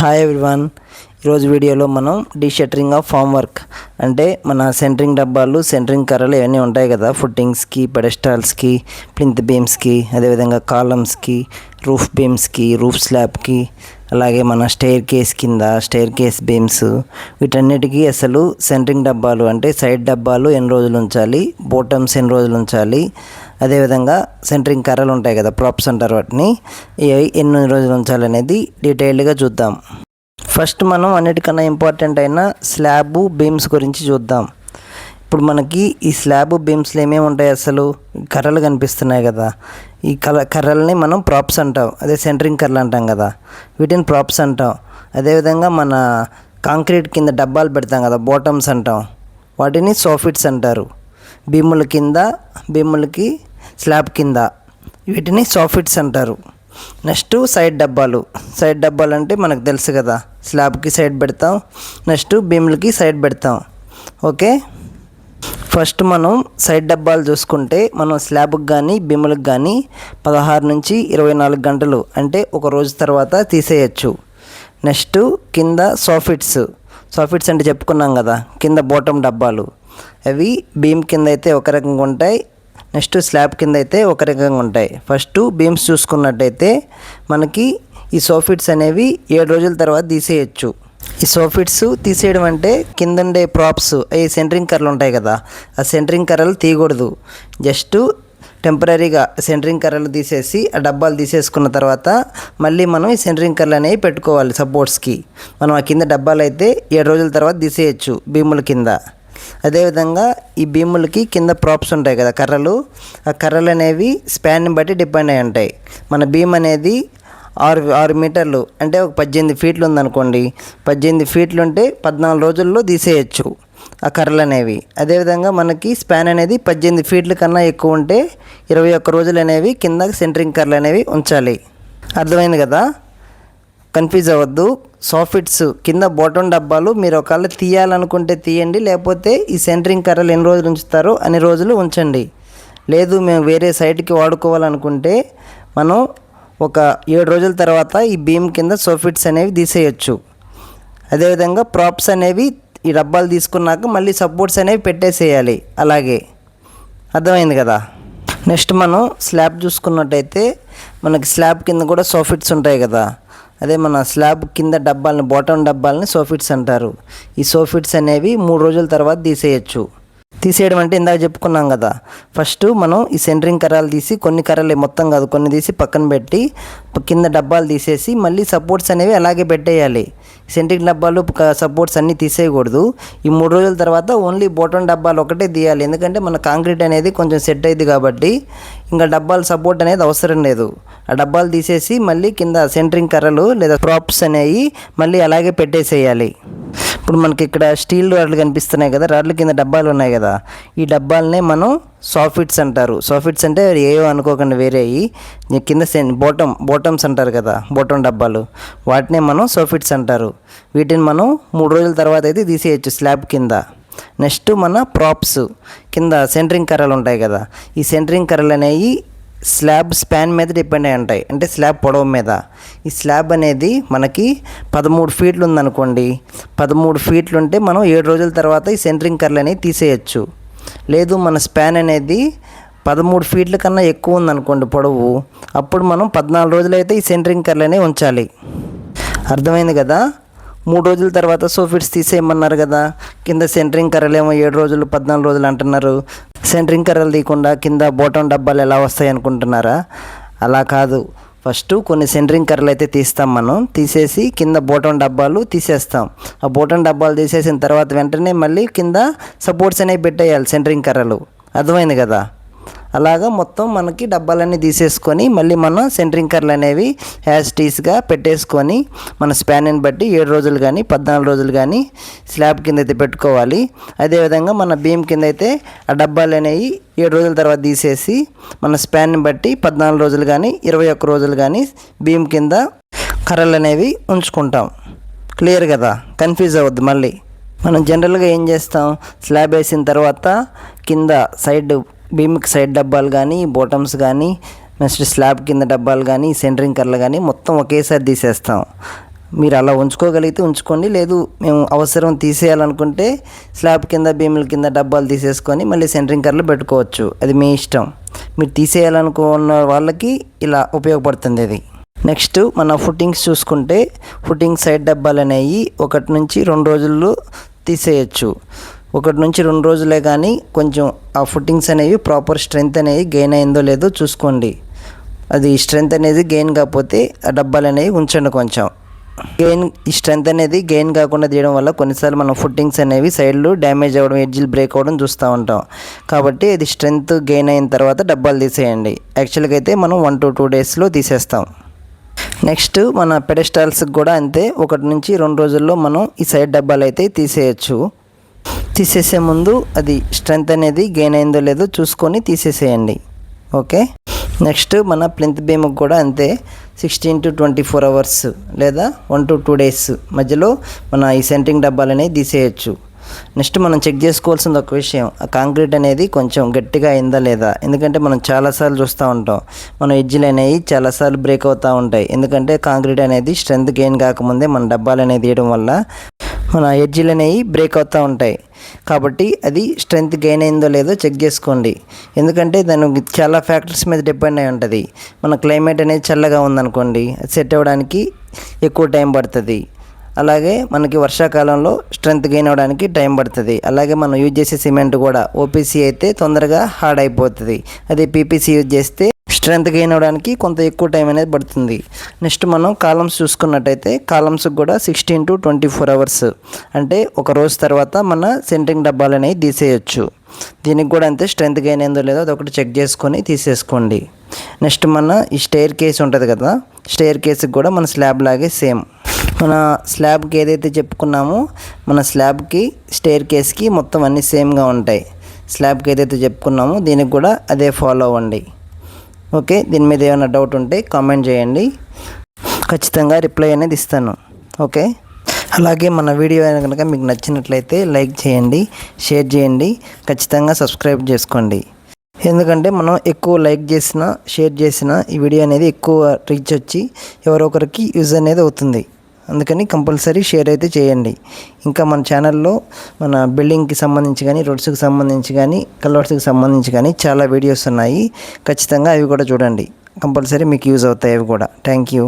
Hi everyone. ఈరోజు వీడియోలో మనం డీషట్టరింగ్ ఆఫ్ ఫామ్ వర్క్ అంటే మన సెంటరింగ్ డబ్బాలు, సెంటరింగ్ కర్రలు ఇవన్నీ ఉంటాయి కదా, ఫుట్టింగ్స్కి, పెడెస్టాల్స్కి, ప్లింత్ బీమ్స్కి, అదేవిధంగా కాలమ్స్కి, రూఫ్ బీమ్స్కి, రూఫ్ స్లాబ్కి, అలాగే మన స్టెయిర్ కేస్ కింద స్టెయిర్ కేస్ బీమ్స్, వీటన్నిటికీ అసలు సెంటరింగ్ డబ్బాలు అంటే సైడ్ డబ్బాలు ఎన్ని రోజులు ఉంచాలి, బోటమ్స్ ఎన్ని రోజులు ఉంచాలి, అదేవిధంగా సెంటరింగ్ కర్రలు ఉంటాయి కదా, ప్రాప్స్ అంటారు వాటిని, ఎన్ని రోజులు ఉంచాలనేది డీటెయిల్డ్గా చూద్దాం. ఫస్ట్ మనం అన్నిటికన్నా ఇంపార్టెంట్ అయిన స్లాబ్ బీమ్స్ గురించి చూద్దాం. ఇప్పుడు మనకి ఈ స్లాబ్ బీమ్స్లో ఏమేమి ఉంటాయి, అసలు కర్రలు కనిపిస్తున్నాయి కదా, ఈ కర్రల్ని మనం ప్రాప్స్ అంటాం. అదే సెంటరింగ్ కర్రలు అంటాం కదా, వీటిని ప్రాప్స్ అంటాం. అదేవిధంగా మన కాంక్రీట్ కింద డబ్బాలు పెడతాం కదా, బాటమ్స్ అంటాం, వాటిని సోఫిట్స్ అంటారు. బీముల కింద, బీములకి స్లాబ్ కింద, వీటిని సోఫిట్స్ అంటారు. నెక్స్ట్ సైడ్ డబ్బాలు. సైడ్ డబ్బాలు అంటే మనకు తెలుసు కదా, స్లాబ్కి సైడ్ పెడతాం, నెక్స్ట్ బీములకి సైడ్ పెడతాం. ఓకే, ఫస్ట్ మనం సైడ్ డబ్బాలు చూసుకుంటే మనం స్లాబ్కి కానీ బీములకు కానీ 16 నుంచి 24 గంటలు అంటే ఒక రోజు తర్వాత తీసేయచ్చు. నెక్స్ట్ కింద సోఫిట్స్. సోఫిట్స్ అంటే చెప్పుకున్నాం కదా, కింద బాటమ్ డబ్బాలు. అవి బీమ్ కింద అయితే ఒక రకంగా ఉంటాయి, నెక్స్ట్ స్లాబ్ కింద అయితే ఒక రకంగా ఉంటాయి. ఫస్ట్ బీమ్స్ చూసుకున్నట్టయితే మనకి ఈ సోఫిట్స్ అనేవి 7 రోజుల తర్వాత తీసేయచ్చు. ఈ సోఫిట్స్ తీసేయడం అంటే కింద ఉండే ప్రాప్స్, అవి సెంటరింగ్ కర్రలు ఉంటాయి కదా, ఆ సెంటరింగ్ కర్రలు తీయకూడదు. జస్ట్ టెంపరీగా సెంటరింగ్ కర్రలు తీసేసి ఆ డబ్బాలు తీసేసుకున్న తర్వాత మళ్ళీ మనం ఈ సెంటరింగ్ కర్రలు అనేవి పెట్టుకోవాలి సపోర్ట్స్కి. మనం ఆ కింద డబ్బాలు అయితే 7 రోజుల తర్వాత తీసేయచ్చు బీముల కింద. అదేవిధంగా ఈ బీములకి కింద ప్రాప్స్ ఉంటాయి కదా, కర్రలు, ఆ కర్రలు అనేవి స్పాన్ని బట్టి డిపెండ్ అయి ఉంటాయి. మన బీమ్ అనేది 6 మీటర్లు అంటే ఒక 18 ఫీట్లు ఉందనుకోండి, 18 ఫీట్లు ఉంటే 14 రోజుల్లో తీసేయచ్చు ఆ కర్రలు అనేవి. అదేవిధంగా మనకి స్పాన్ అనేది 18 ఫీట్ల కన్నా ఎక్కువ ఉంటే 21 రోజులు అనేవి కింద సెంటరింగ్ కర్రలు అనేవి ఉంచాలి. అర్థమైంది కదా, కన్ఫ్యూజ్ అవ్వద్దు. సోఫిట్స్ కింద బాటమ్ డబ్బాలు మీరు ఒకవేళ తీయాలనుకుంటే తీయండి, లేకపోతే ఈ సెంటరింగ్ కర్రలు ఎన్ని రోజులు ఉంచుతారో అన్ని రోజులు ఉంచండి. లేదు మేము వేరే సైట్కి వాడుకోవాలనుకుంటే మనం ఒక 7 రోజుల తర్వాత ఈ బీమ్ కింద సోఫిట్స్ అనేవి తీసేయచ్చు. అదేవిధంగా ప్రాప్స్ అనేవి ఈ డబ్బాలు తీసుకున్నాక మళ్ళీ సపోర్ట్స్ అనేవి పెట్టేసేయాలి. అలాగే అర్థమైంది కదా. నెక్స్ట్ మనం స్లాబ్ చూసుకున్నట్టయితే మనకి స్లాబ్ కింద కూడా సోఫిట్స్ ఉంటాయి కదా, అదే మన స్లాబ్ కింద డబ్బాలని, బాటమ్ డబ్బాలని సోఫిట్స్ అంటారు. ఈ సోఫిట్స్ అనేవి 3 రోజుల తర్వాత తీసేయచ్చు. తీసేయడం అంటే ఇందాక చెప్పుకున్నాం కదా, ఫస్ట్ మనం ఈ సెంటరింగ్ కర్రలు తీసి, కొన్ని కర్రలు మొత్తం కాదు కొన్ని తీసి పక్కన పెట్టి కింద డబ్బాలు తీసేసి మళ్ళీ సపోర్ట్స్ అనేవి అలాగే పెట్టేయాలి. సెంటరింగ్ డబ్బాలు సపోర్ట్స్ అన్నీ తీసేయకూడదు. ఈ 3 రోజుల తర్వాత ఓన్లీ బాటమ్ డబ్బాలు ఒకటే తీయాలి, ఎందుకంటే మన కాంక్రీట్ అనేది కొంచెం సెట్ అయింది కాబట్టి ఇంకా డబ్బాలు సపోర్ట్ అనేది అవసరం లేదు. ఆ డబ్బాలు తీసేసి మళ్ళీ కింద సెంటరింగ్ కర్రలు లేదా ప్రాప్స్ అనేవి మళ్ళీ అలాగే పెట్టేసేయాలి. ఇప్పుడు మనకి ఇక్కడ స్టీల్ రాడ్లు కనిపిస్తున్నాయి కదా, రాడ్ల కింద డబ్బాలు ఉన్నాయి కదా, ఈ డబ్బాలనే మనం సాఫిట్స్ అంటారు. సాఫిట్స్ అంటే ఏవో అనుకోకుండా వేరేవి, కింద బాటమ్స్ అంటారు కదా, బాటమ్ డబ్బాలు, వాటినే మనం సాఫిట్స్ అంటారు. వీటిని మనం 3 రోజుల తర్వాత అయితే తీసేయచ్చు స్లాబ్ కింద. నెక్స్ట్ మన ప్రాప్స్ కింద సెంటరింగ్ కర్రలు ఉంటాయి కదా, ఈ సెంటరింగ్ కర్రలు అనేవి స్లాబ్ స్పాన్ మీద డిపెండ్ అయి ఉంటాయి, అంటే స్లాబ్ పొడవు మీద. ఈ స్లాబ్ అనేది మనకి 13 ఫీట్లు ఉందనుకోండి, 13 ఫీట్లు ఉంటే మనం 7 రోజుల తర్వాత ఈ సెంటరింగ్ కర్రలు అనేవి తీసేయచ్చు. లేదు మన స్పాన్ అనేది 13 ఫీట్ల కన్నా ఎక్కువ ఉందనుకోండి పొడవు, అప్పుడు మనం 14 రోజులు అయితే ఈ సెంటరింగ్ కర్రలు అనేవి ఉంచాలి. అర్థమైంది కదా. 3 రోజుల తర్వాత సోఫిట్స్ తీసేయమన్నారు కదా, కింద సెంటరింగ్ కర్రలు ఏమో 7 రోజులు 14 రోజులు అంటున్నారు. సెంటరింగ్ కర్రలు తీయకుండా కింద బాటమ్ డబ్బాలు ఎలా వస్తాయి అనుకుంటున్నారా? అలా కాదు. ఫస్ట్ కొన్ని సెంటరింగ్ కర్రలు అయితే తీస్తాం, మనం తీసేసి కింద బాటమ్ డబ్బాలు తీసేస్తాం. ఆ బాటమ్ డబ్బాలు తీసేసిన తర్వాత వెంటనే మళ్ళీ కింద సపోర్ట్స్ అనేవి పెట్టేయాలి సెంటరింగ్ కర్రలు. అర్థమైంది కదా. అలాగా మొత్తం మనకి డబ్బాలన్నీ తీసేసుకొని మళ్ళీ మనం సెంటరింగ్ కర్రలు అనేవి యాజ్ టీస్గా పెట్టేసుకొని మన స్పాన్ని బట్టి 7 రోజులు కానీ 14 రోజులు కానీ స్లాబ్ కింద అయితే పెట్టుకోవాలి. అదేవిధంగా మన బీమ్ కింద అయితే ఆ డబ్బాలు అనేవి 7 రోజుల తర్వాత తీసేసి మన స్పాన్ని బట్టి 14 రోజులు కానీ 21 రోజులు కానీ బీమ్ కింద కర్రలు అనేవి ఉంచుకుంటాం. క్లియర్ కదా, కన్ఫ్యూజ్ అవ్వద్దు. మళ్ళీ మనం జనరల్గా ఏం చేస్తాం, స్లాబ్ వేసిన తర్వాత కింద సైడ్ బీమ్కి సైడ్ డబ్బాలు కానీ, బాటమ్స్ కానీ, నెక్స్ట్ స్లాబ్ కింద డబ్బాలు కానీ, సెంటరింగ్ కర్రలు కానీ మొత్తం ఒకేసారి తీసేస్తాం. మీరు అలా ఉంచుకోగలిగితే ఉంచుకోండి, లేదు మేము అవసరం తీసేయాలనుకుంటే స్లాబ్ కింద బీముల కింద డబ్బాలు తీసేసుకొని మళ్ళీ సెంటరింగ్ కర్రలు పెట్టుకోవచ్చు. అది మీ ఇష్టం. మీరు తీసేయాలనుకున్న వాళ్ళకి ఇలా ఉపయోగపడుతుంది ఇది. నెక్స్ట్ మన ఫుట్టింగ్స్ చూసుకుంటే ఫుట్టింగ్ సైడ్ డబ్బాలు అనేవి 1 నుంచి 2 రోజుల్లో తీసేయచ్చు. 1 నుంచి 2 రోజులే కానీ కొంచెం ఆ ఫుట్టింగ్స్ అనేవి ప్రాపర్ స్ట్రెంత్ అనేవి గెయిన్ అయిందో లేదో చూసుకోండి. అది స్ట్రెంత్ అనేది గెయిన్ కాకపోతే ఆ డబ్బాలు అనేవి ఉంచండి. కొంచెం ఈ స్ట్రెంత్ అనేది గెయిన్ కాకుండా తీయడం వల్ల కొన్నిసార్లు మనం ఫుట్టింగ్స్ అనేవి సైడ్లు డ్యామేజ్ అవ్వడం, ఎడ్జిలు బ్రేక్ అవ్వడం చూస్తూ ఉంటాం. కాబట్టి అది స్ట్రెంత్ గెయిన్ అయిన తర్వాత డబ్బాలు తీసేయండి. యాక్చువల్గా అయితే మనం 1 to 2 డేస్లో తీసేస్తాం. నెక్స్ట్ మన పెడెస్టాల్స్కి కూడా అంతే. 1 నుంచి 2 రోజుల్లో మనం ఈ సైడ్ డబ్బాలు అయితే తీసేయచ్చు. తీసేసే ముందు అది స్ట్రెంత్ అనేది గెయిన్ అయిందో లేదో చూసుకొని తీసేసేయండి. ఓకే. నెక్స్ట్ మన ప్లింత్ బీమ్కి కూడా అంతే. 16 to 24 hours లేదా 1 to 2 days మధ్యలో మన ఈ సెంటరింగ్ డబ్బాలు అనేవి తీసేయచ్చు. నెక్స్ట్ మనం చెక్ చేసుకోవాల్సిన ఒక విషయం, ఆ కాంక్రీట్ అనేది కొంచెం గట్టిగా అయిందా లేదా. ఎందుకంటే మనం చాలాసార్లు చూస్తూ ఉంటాం మన ఎడ్జిలు అనేవి చాలాసార్లు బ్రేక్ అవుతూ ఉంటాయి. ఎందుకంటే కాంక్రీట్ అనేది స్ట్రెంత్ గెయిన్ కాకముందే మన డబ్బాలు అనేది తీయడం వల్ల మన ఎడ్జిలు అనేవి బ్రేక్ అవుతూ ఉంటాయి. కాబట్టి అది స్ట్రెంత్ గెయిన్ అయిందో లేదో చెక్ చేసుకోండి. ఎందుకంటే దానికి చాలా ఫ్యాక్టర్స్ మీద డిపెండ్ అయి ఉంటుంది. మన క్లైమేట్ అనేది చల్లగా ఉందనుకోండి, అది సెట్ అవ్వడానికి ఎక్కువ టైం పడుతుంది. అలాగే మనకి వర్షాకాలంలో స్ట్రెంత్ గెయిన్ అవ్వడానికి టైం పడుతుంది. అలాగే మనం యూజ్ చేసే సిమెంట్ కూడా ఓపీసీ అయితే తొందరగా హార్డ్ అయిపోతుంది. అదే పీపీసీ యూజ్ చేస్తే స్ట్రెంత్ గెయిన్ అవ్వడానికి కొంత ఎక్కువ టైం అనేది పడుతుంది. నెక్స్ట్ మనం కాలమ్స్ చూసుకున్నట్టయితే కాలమ్స్కి కూడా 16 to 24 hours అంటే 1 రోజు తర్వాత మన సెంటరింగ్ డబ్బాలు అనేవి తీసేయచ్చు. దీనికి కూడా అంతే, స్ట్రెంత్ గెయిన్ ఏందో లేదో అదొకటి చెక్ చేసుకొని తీసేసుకోండి. నెక్స్ట్ మన ఈ స్టెయిర్ కేస్ ఉంటుంది కదా, స్టెయిర్ కేస్కి కూడా మన స్లాబ్ లాగే సేమ్. మన స్లాబ్కి ఏదైతే చెప్పుకున్నామో మన స్లాబ్కి స్టెయిర్ కేస్కి మొత్తం అన్నీ సేమ్గా ఉంటాయి. స్లాబ్కి ఏదైతే చెప్పుకున్నామో దీనికి కూడా అదే ఫాలో అవ్వండి. ఓకే. దీని మీద ఏమైనా డౌట్ ఉంటే కామెంట్ చేయండి, ఖచ్చితంగా రిప్లై అనేది ఇస్తాను. ఓకే. అలాగే మన వీడియో కనుక మీకు నచ్చినట్లయితే లైక్ చేయండి, షేర్ చేయండి, ఖచ్చితంగా సబ్స్క్రైబ్ చేసుకోండి. ఎందుకంటే మనం ఎక్కువ లైక్ చేసినా షేర్ చేసినా ఈ వీడియో అనేది ఎక్కువ రీచ్ వచ్చి ఎవరో ఒకరికి యూజ్ అనేది అవుతుంది. అందుకని కంపల్సరీ షేర్ అయితే చేయండి. ఇంకా మన ఛానల్లో మన బిల్డింగ్కి సంబంధించి కానీ, రోడ్స్కి సంబంధించి కానీ, కల్వర్ట్స్కి సంబంధించి కానీ చాలా వీడియోస్ ఉన్నాయి. ఖచ్చితంగా అవి కూడా చూడండి. కంపల్సరీ మీకు యూజ్ అవుతాయి అవి కూడా. Thank you.